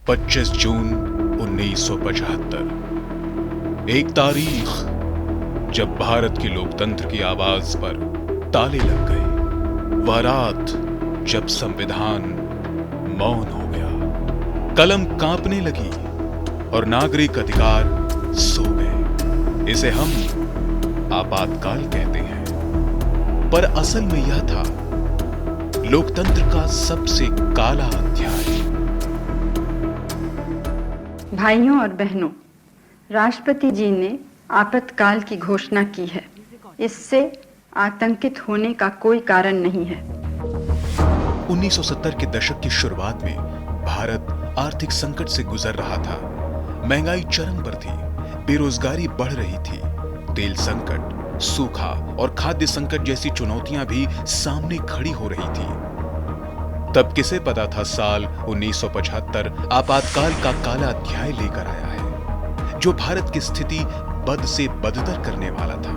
25 जून 1975। एक तारीख जब भारत के लोकतंत्र की आवाज पर ताले लग गए। वह रात जब संविधान मौन हो गया, कलम कांपने लगी और नागरिक अधिकार सो गए। इसे हम आपातकाल कहते हैं, पर असल में यह था लोकतंत्र का सबसे काला अध्याय। भाइयों और बहनों, राष्ट्रपति जी ने आपातकाल की घोषणा की है। इससे आतंकित होने का कोई कारण नहीं है। 1970 के दशक की शुरुआत में भारत आर्थिक संकट से गुजर रहा था। महंगाई चरम पर थी, बेरोजगारी बढ़ रही थी, तेल संकट, सूखा और खाद्य संकट जैसी चुनौतियां भी सामने खड़ी हो रही थी। तब किसे पता था साल 1975 आपातकाल का काला अध्याय लेकर आया है, जो भारत की स्थिति बद से बदतर करने वाला था।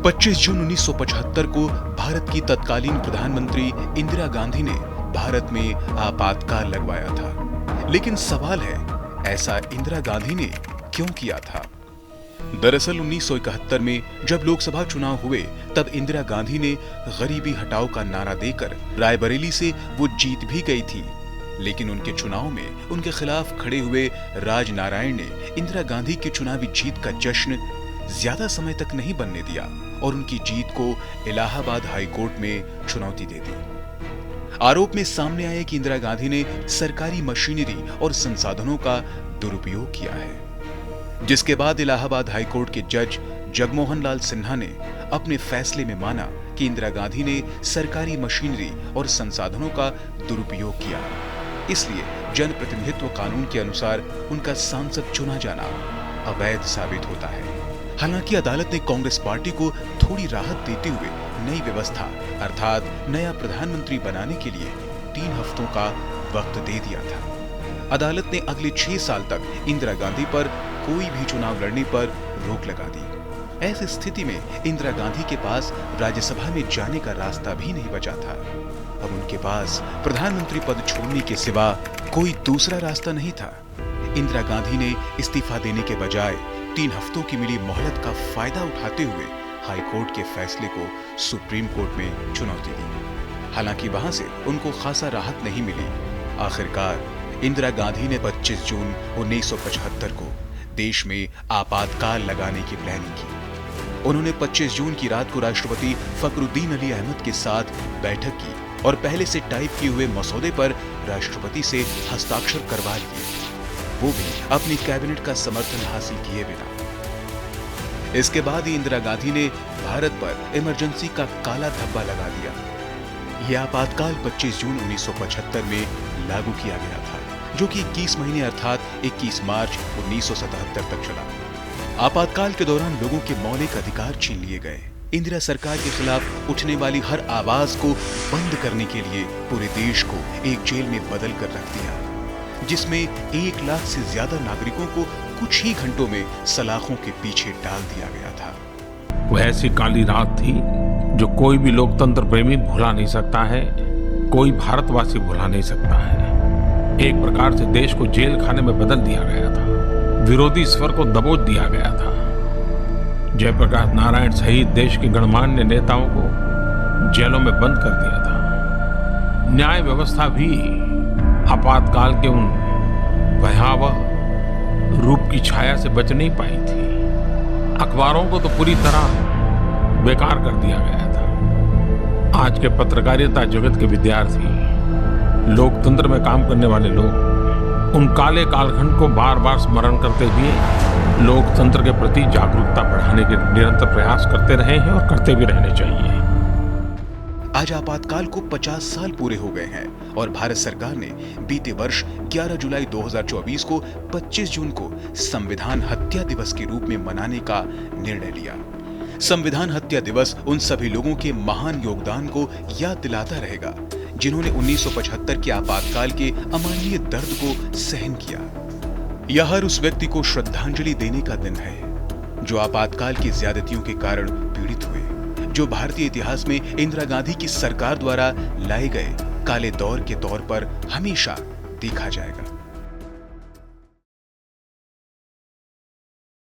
25 जून 1975 को भारत की तत्कालीन प्रधानमंत्री इंदिरा गांधी ने भारत में आपातकाल लगवाया था। लेकिन सवाल है, ऐसा इंदिरा गांधी ने क्यों किया था? दरअसल 1971 में जब लोकसभा चुनाव हुए, तब इंदिरा गांधी ने गरीबी हटाओ का नारा देकर रायबरेली से वो जीत भी गई थी। लेकिन उनके चुनाव में उनके खिलाफ खड़े हुए राजनारायण ने इंदिरा गांधी की चुनावी जीत का जश्न ज्यादा समय तक नहीं बनने दिया और उनकी जीत को इलाहाबाद हाई कोर्ट में चुनौती दे दी। आरोप में सामने आया कि इंदिरा गांधी ने सरकारी मशीनरी और संसाधनों का दुरुपयोग किया है, जिसके बाद इलाहाबाद हाई कोर्ट के जज जगमोहन लाल सिन्हा ने अपने फैसले में माना कि इंदिरा गांधी ने सरकारी मशीनरी और संसाधनों का दुरुपयोग किया। इसलिए जनप्रतिनिधित्व कानून के अनुसार उनका सांसद चुना जाना अवैध साबित होता है। हालांकि अदालत ने कांग्रेस पार्टी को थोड़ी राहत देते हुए नई व्यवस्था अर्थात नया प्रधानमंत्री बनाने के लिए 3 हफ्तों का वक्त दे दिया था। अदालत ने अगले 6 साल तक इंदिरा गांधी पर कोई भी चुनाव लड़ने पर रोक लगा दी। ऐसी स्थिति में इंदिरा गांधी के पास राज्यसभा में जाने का रास्ता भी नहीं बचा था। अब उनके पास प्रधानमंत्री पद छोड़ने के सिवा कोई दूसरा रास्ता नहीं था। इंदिरा गांधी ने इस्तीफा देने के बजाय 3 हफ्तों की मिली मोहलत का फायदा उठाते हुए हाई कोर्ट के फैसले को सुप्रीम कोर्ट में चुनौती दी। हालांकि वहां से उनको खासा राहत नहीं मिली। आखिरकार इंदिरा गांधी ने 25 जून 1975 को देश में आपातकाल लगाने की प्लानिंग की। उन्होंने 25 जून की रात को राष्ट्रपति फखरुद्दीन अली अहमद के साथ बैठक की और पहले से टाइप किए हुए मसौदे पर राष्ट्रपति से हस्ताक्षर करवा लिए, वो भी अपनी कैबिनेट का समर्थन हासिल किए बिना। इसके बाद ही इंदिरा गांधी ने भारत पर इमरजेंसी का काला धब्बा लगा दिया। यह आपातकाल 25 जून 1975 में लागू किया गया था, जो कि 21 महीने अर्थात 21 मार्च 1977 तक चला। आपातकाल के दौरान लोगों के मौलिक अधिकार छीन लिए गए। इंदिरा सरकार के खिलाफ उठने वाली हर आवाज को बंद करने के लिए पूरे देश को एक जेल में बदल कर रख दिया, जिसमें 1 लाख से ज्यादा नागरिकों को कुछ ही घंटों में सलाखों के पीछे डाल दिया गया था। वो ऐसी काली रात थी जो कोई भी लोकतंत्र प्रेमी भुला नहीं सकता है, कोई भारतवासी भुला नहीं सकता है। एक प्रकार से देश को जेल खाने में बदल दिया गया था, विरोधी स्वर को दबोच दिया गया था। जयप्रकाश नारायण सहित देश के गणमान्य नेताओं को जेलों में बंद कर दिया था। न्याय व्यवस्था भी आपातकाल के उन भयावह रूप की छाया से बच नहीं पाई थी। अखबारों को तो पूरी तरह बेकार कर दिया गया था। आज के पत्रकारिता जगत के विद्यार्थी, लोकतंत्र में काम करने वाले लोग उन काले कालखंड को बार बार स्मरण करते हुए लोकतंत्र के प्रति जागरूकता बढ़ाने के निरंतर प्रयास करते रहे हैं और करते भी रहने चाहिए। आज आपातकाल को 50 साल पूरे हो गए हैं और भारत सरकार ने बीते वर्ष 11 जुलाई 2024 को 25 जून को संविधान हत्या दिवस के रूप में मनाने का निर्णय लिया। संविधान हत्या दिवस उन सभी लोगों के महान योगदान को याद दिलाता रहेगा, जिन्होंने 1975 के आपातकाल के अमानवीय दर्द को सहन किया। यह हर उस व्यक्ति को श्रद्धांजलि देने का दिन है जो आपातकाल की ज्यादतियों के कारण पीड़ित हुए, जो भारतीय इतिहास में इंदिरा गांधी की सरकार द्वारा लाए गए काले दौर के तौर पर हमेशा देखा जाएगा।